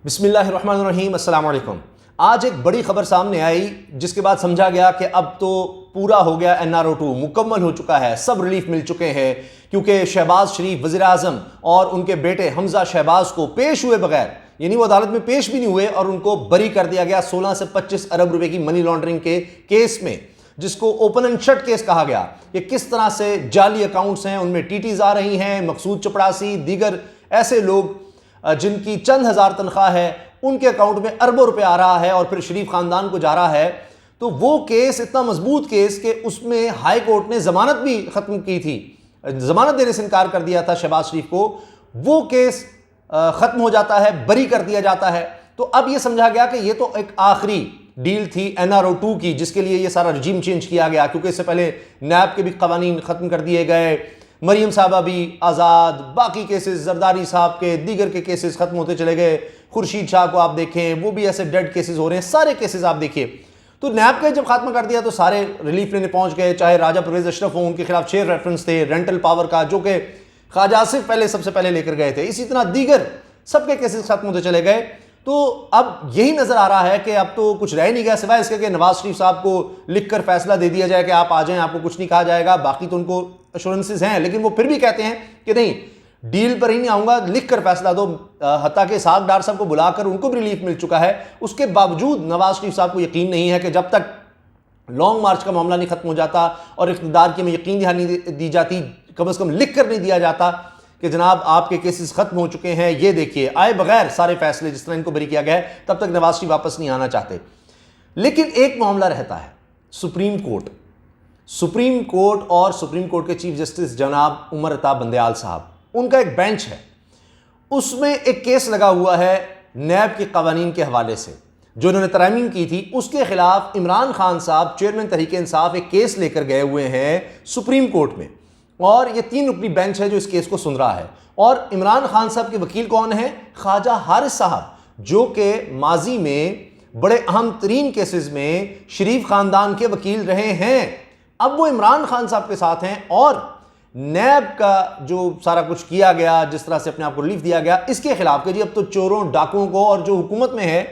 बिस्मिल्लाहिर्रहमानिर्रहीम, अस्सलाम वालेकुम। आज एक बड़ी खबर सामने आई जिसके बाद समझा गया कि अब तो पूरा हो गया NRO2 मुकम्मल हो चुका है, सब रिलीफ मिल चुके हैं क्योंकि शहबाज शरीफ वज़ीर आज़म और उनके बेटे हमजा शहबाज को पेश हुए बगैर, यानी वो अदालत में पेश भी नहीं हुए और उनको बरी कर दिया गया 16 से 25 अरब रुपए की मनी लॉन्ड्रिंग के केस में, जिसको ओपन एंड शट केस कहा गया। कि किस तरह से जाली अकाउंट्स हैं, उनमें टीटीज आ रही हैं, मकसूद चपड़ासी दीगर ऐसे लोग जिनकी चंद हज़ार तनख्वाह है उनके अकाउंट में अरबों रुपए आ रहा है और फिर शरीफ खानदान को जा रहा है। तो वो केस इतना मजबूत केस कि उसमें हाई कोर्ट ने जमानत भी खत्म की थी, जमानत देने से इनकार कर दिया था शहबाज शरीफ को। वो केस खत्म हो जाता है, बरी कर दिया जाता है। तो अब यह समझा गया कि यह तो एक आखिरी डील थी NRO2 की, जिसके लिए यह सारा रजीम चेंज किया गया, क्योंकि इससे पहले नैब के भी कवानीन खत्म कर दिए गए, मरियम साहबा भी आज़ाद, बाकी केसेस जरदारी साहब के दीगर के केसेस खत्म होते चले गए। खुर्शीद शाह को आप देखें, वो भी ऐसे डेड केसेस हो रहे हैं, सारे केसेस आप देखिए। तो नैब का जब खात्मा कर दिया तो सारे रिलीफ लेने पहुंच गए, चाहे राजा परवेज अशरफ हो, उनके खिलाफ 6 रेफरेंस थे रेंटल पावर का, जो कि ख्वाजा आसिफ पहले सबसे पहले लेकर गए थे। इसी तरह दीगर सबके केसेस खत्म होते चले गए। तो अब यही नजर आ रहा है कि अब तो कुछ रह नहीं गया सिवाय इसके कि नवाज शरीफ साहब को लिखकर फैसला दे दिया जाए कि आप आ जाएं, आपको कुछ नहीं कहा जाएगा। बाकी तो उनको एश्योरेंसेस हैं, लेकिन वो फिर भी कहते हैं कि नहीं, डील पर ही नहीं आऊंगा, लिख कर फैसला दो। हत्ता के साग डार साहब को बुलाकर उनको भी रिलीफ मिल चुका है। उसके बावजूद नवाज शरीफ साहब को यकीन नहीं है कि जब तक लॉन्ग मार्च का मामला नहीं खत्म हो जाता और इख्तिदार की में यकीन दहानी दी जाती, कम से कम लिख कर नहीं दिया जाता कि जनाब आपके केसेस खत्म हो चुके हैं, ये देखिए, आए बगैर सारे फैसले जिस तरह इनको बरी किया गया है, तब तक नवाज शरीफ वापस नहीं आना चाहते। लेकिन एक मामला रहता है, सुप्रीम कोर्ट और सुप्रीम कोर्ट के चीफ जस्टिस जनाब उमर अता बंदयाल साहब, उनका एक बेंच है, उसमें एक केस लगा हुआ है नैब के कवानीन के हवाले से जो उन्होंने तरमीम की थी। उसके खिलाफ इमरान खान साहब चेयरमैन तहरीक इंसाफ एक केस लेकर गए हुए हैं सुप्रीम कोर्ट में, और ये 3 रुकनी बेंच है जो इस केस को सुन रहा है। और इमरान खान साहब के वकील कौन है? ख्वाजा हारिस साहब, जो कि माजी में बड़े अहम तरीन केसेस में शरीफ खानदान के वकील रहे हैं। अब वो इमरान खान साहब के साथ हैं और नैब का जो सारा कुछ किया गया, जिस तरह से अपने आप को रिलीफ दिया गया, इसके खिलाफ कि जी अब तो चोरों डाकुओं को और जो हुकूमत में है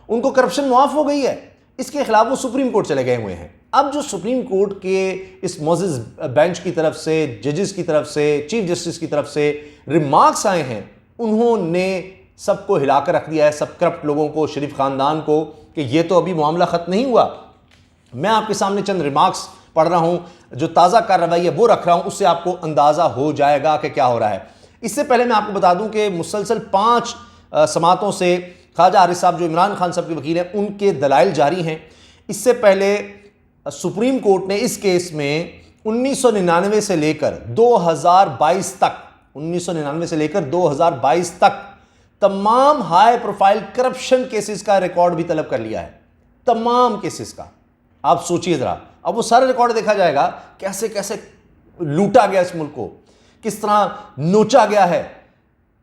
उनको करप्शन मुआफ हो गई है, इसके खिलाफ वो सुप्रीम कोर्ट चले गए हुए हैं। अब जो सुप्रीम कोर्ट के इस मोअज़्ज़ज़ बेंच की तरफ से, जजेस की तरफ से, चीफ जस्टिस की तरफ से रिमार्क्स आए हैं, उन्होंने सबको हिलाकर रख दिया है, सब करप्ट लोगों को, शरीफ खानदान को, कि ये तो अभी मामला खत्म नहीं हुआ। मैं आपके सामने चंद रिमार्क्स पढ़ रहा हूं, जो ताज़ा कार्रवाई है वो रख रहा हूं, उससे आपको अंदाज़ा हो जाएगा कि क्या हो रहा है। इससे पहले मैं आपको बता दूं कि मुसलसल 5 समातों से ख्वाजा हारिस साहब, जो इमरान खान साहब के वकील हैं, उनके दलाइल जारी हैं। इससे पहले सुप्रीम कोर्ट ने इस केस में 1999 से लेकर 2022 तक 1999 से लेकर 2022 तक तमाम हाई प्रोफाइल करप्शन केसेस का रिकॉर्ड भी तलब कर लिया है, तमाम केसेस का। आप सोचिए जरा, अब वो सारा रिकॉर्ड देखा जाएगा, कैसे कैसे लूटा गया इस मुल्क को, किस तरह नोचा गया है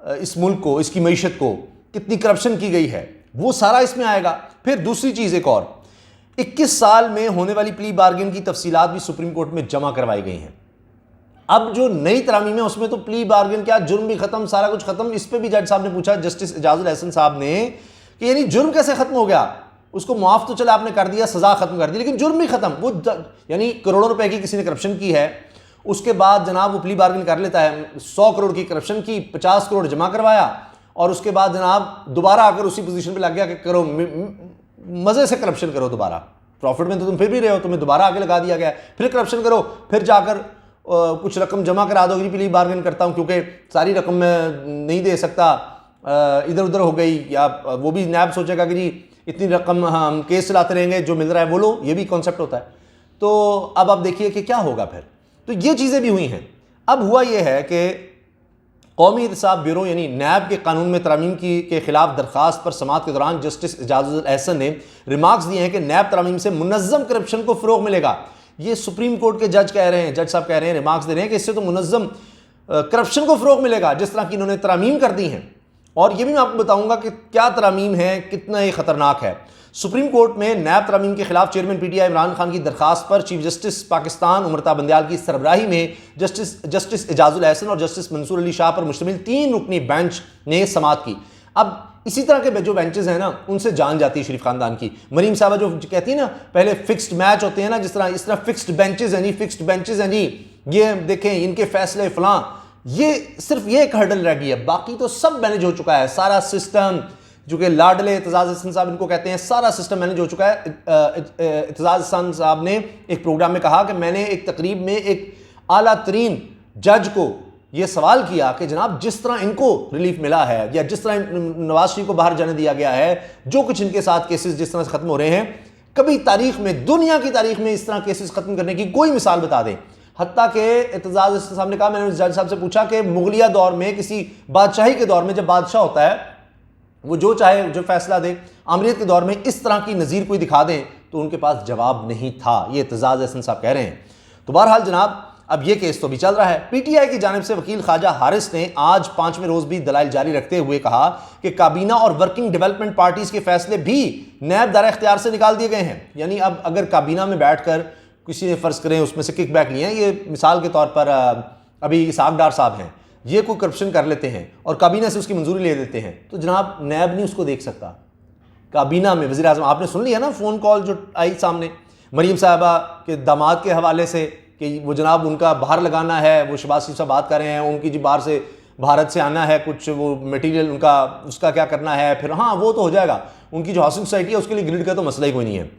इस मुल्क को, इसकी मईशत को, कितनी करप्शन की गई है, वो सारा इसमें आएगा। फिर दूसरी चीज एक और, 21 साल में होने वाली प्ली बार्गेन की तफसीलात भी सुप्रीम कोर्ट में जमा करवाई गई हैं। अब जो नई तरामीम है उसमें तो प्ली बार्गेन क्या, जुर्म भी खत्म, सारा कुछ खत्म। इस पर भी जज साहब ने पूछा, जस्टिस एजाजुल एहसन साहब ने, कि यानी जुर्म कैसे खत्म हो गया? उसको मुआफ तो चला आपने कर दिया, सजा खत्म कर दी, लेकिन जुर्म भी खत्म। वो यानी करोड़ों रुपए की किसी ने करप्शन की है, उसके बाद जनाब वो प्ली बार्गेन कर लेता है, 100 करोड़ की करप्शन की, 50 करोड़ जमा करवाया, और उसके बाद जनाब दोबारा आकर उसी पोजीशन पे लग गया कि करो, मजे से करप्शन करो, दोबारा प्रॉफिट में तो तुम फिर भी रहे हो, तुम्हें दोबारा आगे लगा दिया गया, फिर करप्शन करो, फिर जाकर कुछ रकम जमा करा दो कि प्ली बार्गेन करता हूं क्योंकि सारी रकम मैं नहीं दे सकता, इधर उधर हो गई, या वो भी नैब सोचेगा कि जी इतनी रकम हम केस चलाते रहेंगे, जो मिल रहा है वो लो, ये भी कॉन्सेप्ट होता है। तो अब आप देखिए कि क्या होगा फिर। तो ये चीज़ें भी हुई हैं। अब हुआ ये है कि कौमी एहतसाब ब्यूरो यानी नैब के कानून में तरामीम के खिलाफ दरख्वास्त पर समाअत के दौरान जस्टिस एजाजुल एहसन ने रिमार्क्स दिए हैं कि नैब तरामीम से मुनज़्ज़म करप्शन को फ़रोग़ मिलेगा। ये सुप्रीम कोर्ट के जज कह रहे हैं, जज साहब कह रहे हैं, रिमार्क्स दे रहे हैं कि इससे तो मुनज़्ज़म करप्शन को फ़रोग़ मिलेगा, जिस तरह की इन्होंने तरामीम कर दी हैं। और ये भी मैं आपको बताऊंगा कि क्या तरामीम है, कितना ये ख़तरनाक है। सुप्रीम कोर्ट में नैब तरामीम के खिलाफ चेयरमैन PTI इमरान खान की दरखास्त पर चीफ जस्टिस पाकिस्तान उमर अता बंदयाल की सरबराही में जस्टिस एजाजुल एहसन और जस्टिस मंसूर अली शाह पर मुश्तमिल 3 रुकनी बेंच ने समाअत की। अब इसी तरह के जो बेंचेस हैं ना, उनसे जान जाती है शरीफ खानदान की। मरीम साहबा जो कहती है ना, पहले फिक्स्ड मैच होते हैं ना, इस तरह फिक्स्ड बेंचेस हैं जी, फिक्स्ड बेंचेस हैं जी, ये देखें इनके फैसले फलां, ये सिर्फ ये एक हर्डल रह गई है, बाकी तो सब मैनेज हो चुका है। सारा सिस्टम, जो कि लाडले एतजाज हसन साहब इनको कहते हैं, सारा सिस्टम मैनेज हो चुका है। एतजाज हसन साहब ने एक प्रोग्राम में कहा कि मैंने एक तकरीब में एक आला तरीन जज को ये सवाल किया कि जनाब जिस तरह इनको रिलीफ मिला है, या जिस तरह नवाज शरीफ को बाहर जाने दिया गया है, जो कुछ इनके साथ केसेस जिस तरह से खत्म हो रहे हैं, कभी तारीख में, दुनिया की तारीख में इस तरह केसेस खत्म करने की कोई मिसाल बता दें। हत्ता के एतजाज हसन साहब ने कहा, मैंने जज साहब से पूछा कि मुगलिया दौर में, किसी बादशाही के दौर में जब बादशाह होता है वो जो चाहे जो फैसला दे, आमरीत के दौर में इस तरह की नज़ीर कोई दिखा दें, तो उनके पास जवाब नहीं था। ये एतजाज हसन साहब कह रहे हैं। तो बहरहाल जनाब, अब ये केस तो भी चल रहा है। पीटीआई की जानिब से वकील ख्वाजा हारिस ने आज 5वें रोज भी दलाइल जारी रखते हुए कहा कि काबीना और वर्किंग डेवलपमेंट पार्टीज के फैसले भी नैब दायरा इख्तियार से निकाल दिए गए हैं। यानी अब अगर काबीना में बैठकर किसी ने फ़र्ज़ करें उसमें से किक बैक लिए हैं, ये मिसाल के तौर पर अभी इसहाक डार साहब हैं, ये कोई करप्शन कर लेते हैं और काबीना से उसकी मंजूरी ले देते हैं, तो जनाब नैब नहीं उसको देख सकता। काबीना में वज़ीर आज़म, आपने सुन लिया ना फ़ोन कॉल जो आई सामने मरीम साहबा के दामाद के हवाले से कि वो जनाब उनका बाहर लगाना है, वो शहबाज शरीफ साहब बात कर रहे हैं, उनकी जी बाहर से भारत से आना है कुछ वो मटेरियल उनका, उसका क्या करना है, फिर हाँ वो तो हो जाएगा, उनकी जो हाउसिंग सोसाइटी है उसके लिए ग्रिड का तो मसला ही कोई नहीं है।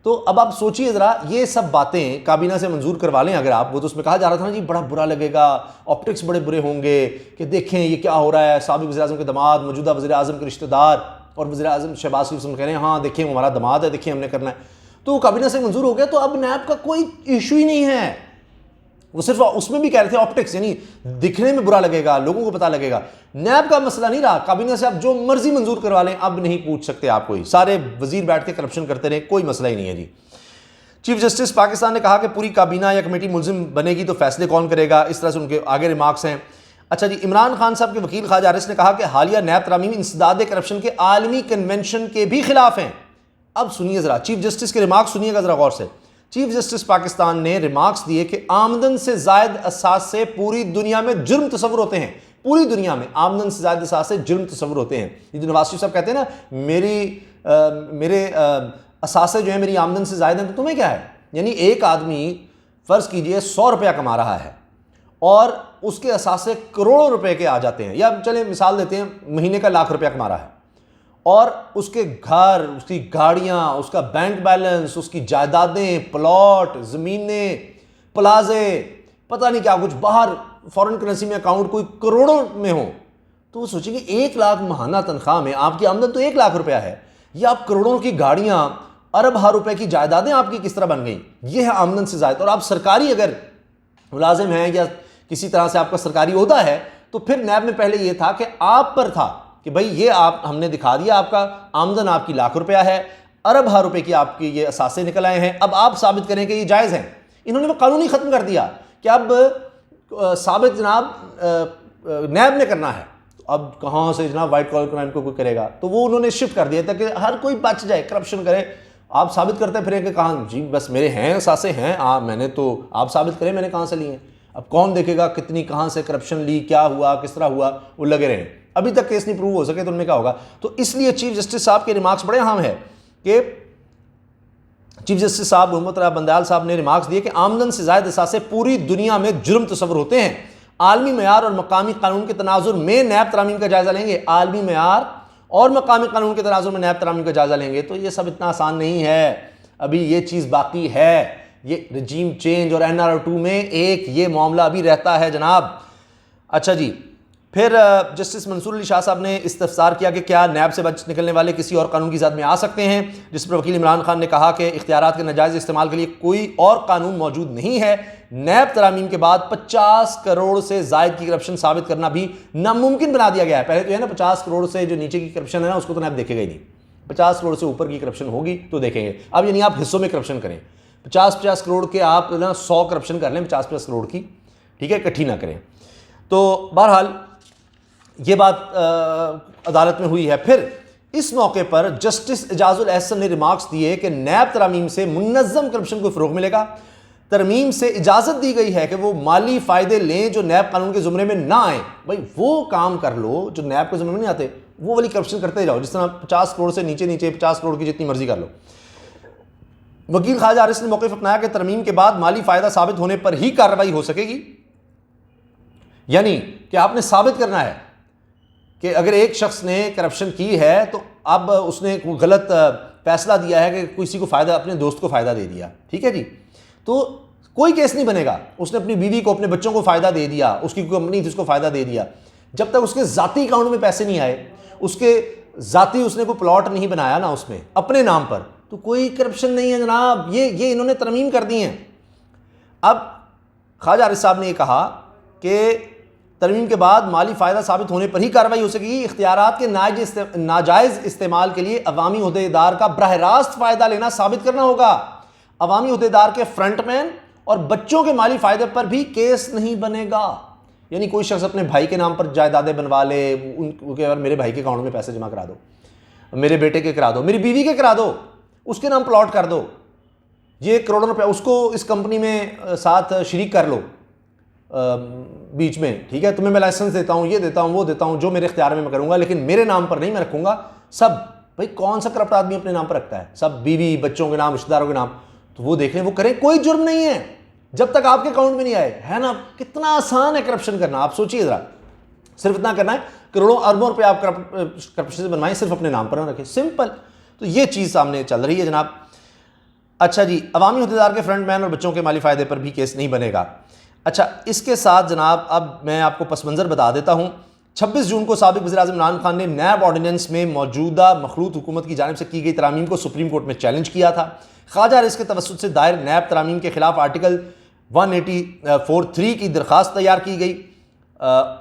तो अब आप सोचिए ज़रा, ये सब बातें काबीना से मंजूर करवा लें अगर आप, वो तो उसमें कहा जा रहा था ना जी बड़ा बुरा लगेगा, ऑप्टिक्स बड़े बुरे होंगे कि देखें ये क्या हो रहा है, साबिक़ वज़ीर आज़म के दामाद मौजूदा वज़ीर आज़म के रिश्तेदार और वज़ीर आज़म शहबाज शरीफ कह रहे हैं हाँ देखिए वो हमारा दामाद है, देखिए हमने करना है। तो काबीना से मंजूर हो गया, तो अब नैब का कोई इशू ही नहीं है। वो सिर्फ उसमें भी कह रहे थे ऑप्टिक्स, यानी दिखने में बुरा लगेगा, लोगों को पता लगेगा। नैब का मसला नहीं रहा, काबीना से आप जो मर्जी मंजूर करवा लें, अब नहीं पूछ सकते आप कोई, सारे वजीर बैठ के करप्शन करते रहे, कोई मसला ही नहीं है जी। चीफ जस्टिस पाकिस्तान ने कहा कि पूरी काबीना या कमेटी मुलजिम बनेगी तो फैसले कौन करेगा, इस तरह से उनके आगे रिमार्क्स हैं। अच्छा जी, इमरान खान साहब के वकील ख्वाजा हारिस ने कहा कि हालिया नैब तरामीम इंसदाद करप्शन के आलमी कन्वेंशन के भी खिलाफ हैं। अब सुनिए ज़रा, चीफ जस्टिस के रिमार्क्स सुनिएगा ज़रा गौर से। चीफ जस्टिस पाकिस्तान ने रिमार्क्स दिए कि आमदन से जायद असास से पूरी दुनिया में जुर्म तस्वुर होते हैं, पूरी दुनिया में आमदन से जायद असास से जुर्म तस्वुर होते हैं। ये जो नवाज शरीफ साहब कहते हैं ना, मेरे असासे जो है मेरी आमदन से जायद है, तो तुम्हें क्या है? यानी एक आदमी फ़र्ज़ कीजिए 100 रुपया कमा रहा है और उसके असासे करोड़ों रुपए के आ जाते हैं, या चले मिसाल देते हैं महीने का लाख रुपया कमा रहा है, और उसके घर, उसकी गाड़ियाँ, उसका बैंक बैलेंस, उसकी जायदादें, प्लॉट, ज़मीनें, प्लाजे, पता नहीं क्या कुछ बाहर फॉरेन करेंसी में अकाउंट कोई करोड़ों में हो, तो वो सोचेंगे 1 लाख महाना तनख्वाह में आपकी आमदन तो 1 लाख रुपया है, या आप करोड़ों की गाड़ियाँ, अरब हार रुपए की जायदादें आपकी किस तरह बन गई? ये है आमदन से ज़ायद। और आप सरकारी अगर मुलाजिम हैं या किसी तरह से आपका सरकारी ओहदा है, तो फिर नैब में पहले ये था कि आप पर था कि भाई ये आप हमने दिखा दिया, आपका आमदन आपकी लाख रुपया है, अरब हार रुपए की आपकी ये असासे निकल आए हैं, अब आप साबित करें कि ये जायज़ हैं। इन्होंने वो कानून ही ख़त्म कर दिया कि अब साबित जनाब नैब ने करना है, तो अब कहाँ से जनाब वाइट कॉलर क्राइम को कोई करेगा, तो वो उन्होंने शिफ्ट कर दिया ताकि हर कोई बच जाए, करप्शन करे। आप साबित करते फिर कि कहाँ जी बस मेरे हैं असासे हैं, मैंने तो, आप साबित करें मैंने कहाँ से लिए हैं। अब कौन देखेगा कितनी कहाँ से करप्शन ली, क्या हुआ, किस तरह हुआ, वो लगे रहे। अभी तक केस नहीं प्रूव हो सके तो उनमें क्या होगा? तो इसलिए चीफ जस्टिस साहब के रिमार्क्स बड़े अहम है कि चीफ जस्टिस साहब मोहम्मद राय बंदयाल साहब ने रिमार्क्स दिए कि आमदन से ज़ायद असासे पूरी दुनिया में जुर्म तस्वुर होते हैं। आलमी मयार और मकामी कानून के तनाजुर में नैब तरामीम का जायज़ा लेंगे। आलमी मयार और मकामी कानून के तनाजुर में नैब तरामीम का जायज़ा लेंगे। तो ये सब इतना आसान नहीं है, अभी ये चीज़ बाकी है। ये रजीम चेंज और NR2 में एक ये मामला अभी रहता है जनाब। अच्छा जी, फिर जस्टिस मंसूर अली शाह साहब ने इस्तफसार किया कि क्या नैब से बच निकलने वाले किसी और कानून की ज़द में आ सकते हैं, जिस पर वकील इमरान खान ने कहा कि इख्तियारात के नाजायज़ इस्तेमाल के लिए कोई और कानून मौजूद नहीं है। नैब तरामीम के बाद 50 करोड़ से ज़ायद की करप्शन साबित करना भी नामुमकिन बना दिया गया है। पहले तो है ना 50 करोड़ से जो नीचे की करप्शन है ना उसको तो नैब देखेगा ही नहीं, 50 करोड़ से ऊपर की करप्शन होगी तो देखेंगे। अब यानी आप हिस्सों में करप्शन करें, 50-50 करोड़ के आप ना 100 करप्शन कर लें 50-50 करोड़ की, ठीक है, इकट्ठी ना करें। तो बहरहाल ये बात अदालत में हुई है। फिर इस मौके पर जस्टिस एजाजुल एहसन ने रिमार्क्स दिए कि नैब तरामीम से मुनज़्ज़म करप्शन को फ़रोग़ मिलेगा। तरमीम से इजाज़त दी गई है कि वो माली फ़ायदे लें जो नैब कानून के ज़ुमरे में ना आए। भाई वो काम कर लो जो नैब के ज़ुमरे में नहीं आते, वो वाली करप्शन करते जाओ, जिस तरह 50 करोड़ से नीचे नीचे 50 करोड़ की जितनी मर्जी कर लो। वकील ख्वाजा आरिस ने मौक़िफ़ अपनाया कि तरमीम के बाद माली फ़ायदा साबित होने पर ही कार्रवाई हो सकेगी, यानी कि आपने साबित करना है कि अगर एक शख्स ने करप्शन की है तो अब उसने गलत फैसला दिया है कि किसी को फ़ायदा, अपने दोस्त को फ़ायदा दे दिया, ठीक है जी, तो कोई केस नहीं बनेगा। उसने अपनी बीवी को, अपने बच्चों को फ़ायदा दे दिया, उसकी कंपनी थी उसको फ़ायदा दे दिया, जब तक उसके ज़ाती अकाउंट में पैसे नहीं आए, उसके ज़ाती उसने कोई प्लॉट नहीं बनाया ना उसमें अपने नाम पर, तो कोई करप्शन नहीं है जनाब। ये इन्होंने तरमीम कर दी हैं। अब ख्वाजा आरिफ साहब ने यह कहा कि तरमीम के बाद माली फ़ायदा साबित होने पर ही कार्रवाई हो सकेगी। इख्तियारात के नाजायज़ इस्तेमाल के लिए अवामी उहदेदार का बरह रास्त फ़ायदा लेना साबित करना होगा। अवामी उहदेदार के फ्रंटमैन और बच्चों के माली फ़ायदे पर भी केस नहीं बनेगा। यानी कोई शख्स अपने भाई के नाम पर जायदादें बनवा ले, उनके मेरे भाई के अकाउंट में पैसे जमा करा दो, मेरे बेटे के करा दो, मेरी बीवी के करा दो, उसके नाम प्लॉट कर दो, ये करोड़ों रुपया उसको इस कंपनी में साथ शरीक कर लो बीच में, ठीक है, तुम्हें मैं लाइसेंस देता हूँ, ये देता हूँ, वो देता हूँ, जो मेरे इख्तियार में मैं करूँगा, लेकिन मेरे नाम पर नहीं मैं रखूँगा। सब भाई कौन सा करप्ट आदमी अपने नाम पर रखता है? सब बीवी बच्चों के नाम, रिश्तेदारों के नाम, तो वो देख लें, वो करें, कोई जुर्म नहीं है जब तक आपके अकाउंट में नहीं आए, है ना। कितना आसान है करप्शन करना, आप सोचिए ज़रा। सिर्फ इतना करना है, करोड़ों अरबों रुपये आप करप्शन से बनवाएं, सिर्फ अपने नाम पर ना रखें, सिंपल। तो ये चीज़ सामने चल रही है जनाब। अच्छा जी, अवामी उहदेदार के फ्रंटमैन और बच्चों के माली फ़ायदे पर भी केस नहीं बनेगा। अच्छा, इसके साथ जनाब अब मैं आपको पस मंज़र बता देता हूँ। 26 जून को साबिक़ वज़ीर-ए-आज़म इमरान खान ने नैब ऑर्डिनेंस में मौजूदा मखलूत हुकूमत की जानिब से की गई तरामीम को सुप्रीम कोर्ट में चैलेंज किया था। ख्वाजा आरिस के तवस्सुत से दायर नैब तरामीम के खिलाफ आर्टिकल 184(3) की दरख्वास्त तैयार की गई।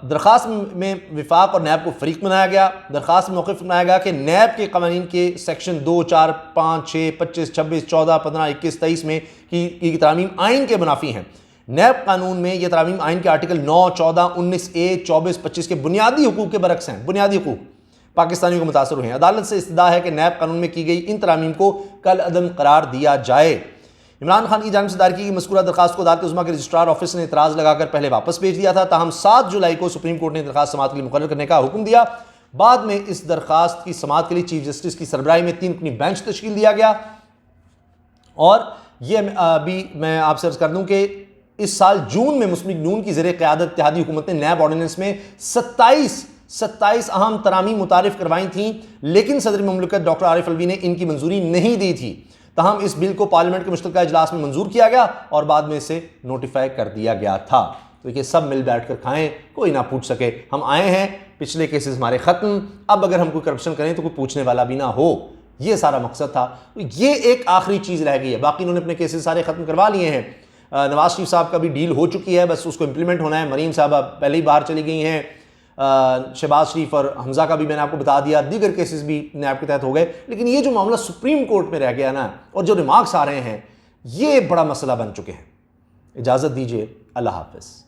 दरख्वास्त में विफाक और नैब को फरीक बनाया गया। दरख्वास्त में मौक़िफ़ बनाया गया कि नैब के क़वानीन के सेक्शन 2, 4, 5, 6, 25, 26, 14, 15, 21, 23 में की तरामीम आइन के मुनाफी हैं। नैब कानून में यह तरामीम आइन के आर्टिकल 9, 14, 19A, 24, 25 के बुनियादी हुकूक के बरक्स हैं। बुनियादी हुकूक पाकिस्तानियों को मुतासर हुए हैं। अदालत से इस्तदा है कि नैब कानून में की गई इन तरामीम को कल अदम करार दिया जाए। इमरान खान की जानिब से दायर की गई मज़कूरा दरखास्त को अदालत उज़्मा के रजिस्ट्रार ऑफिस ने इतराज़ लगाकर पहले वापस भेज दिया था। ताहम 7 जुलाई को सुप्रीम कोर्ट ने दरखास्त समाअत के लिए मुकर्रर करने का हुक्म दिया। बाद में इस दरखास्त की समाअत के लिए चीफ जस्टिस की सरबराही में 3 रुकनी बेंच तश्कील दिया गया। और ये अभी मैं आपसे अर्ज़ कर दूँ कि इस साल जून में मुस्लिम लीग नून की ज़ेरे क़यादत इत्तेहादी हुकूमत ने नैब ऑर्डिनेंस में 27 अहम तरामीम मुतारिफ करवाई थी, लेकिन सदर मुमलिकत डॉक्टर आरिफ अलवी ने इनकी मंजूरी नहीं दी थी। तहम इस बिल को पार्लियामेंट के मुश्तरका इजलास में मंजूर किया गया और बाद में इसे नोटिफाई कर दिया गया था। तो ये सब मिल बैठ कर खाएं, कोई ना पूछ सके। हम आए हैं, पिछले केसेस हमारे ख़त्म, अब अगर हम कोई करप्शन करें तो कोई पूछने वाला भी ना हो, ये सारा मकसद था। तो ये एक आखिरी चीज़ रह गई है, बाकी इन्होंने अपने केसेस सारे ख़त्म करवा लिए हैं। नवाज शरीफ साहब का भी डील हो चुकी है, बस उसको इम्प्लीमेंट होना है। मरीम साहब पहले ही बाहर चली गई हैं। शहबाज शरीफ और हमजा का भी मैंने आपको बता दिया, दीगर केसेस भी नैब के तहत हो गए। लेकिन ये जो मामला सुप्रीम कोर्ट में रह गया ना, और जो रिमार्क्स आ रहे हैं, ये बड़ा मसला बन चुके हैं। इजाज़त दीजिए, अल्लाह हाफ़िज़।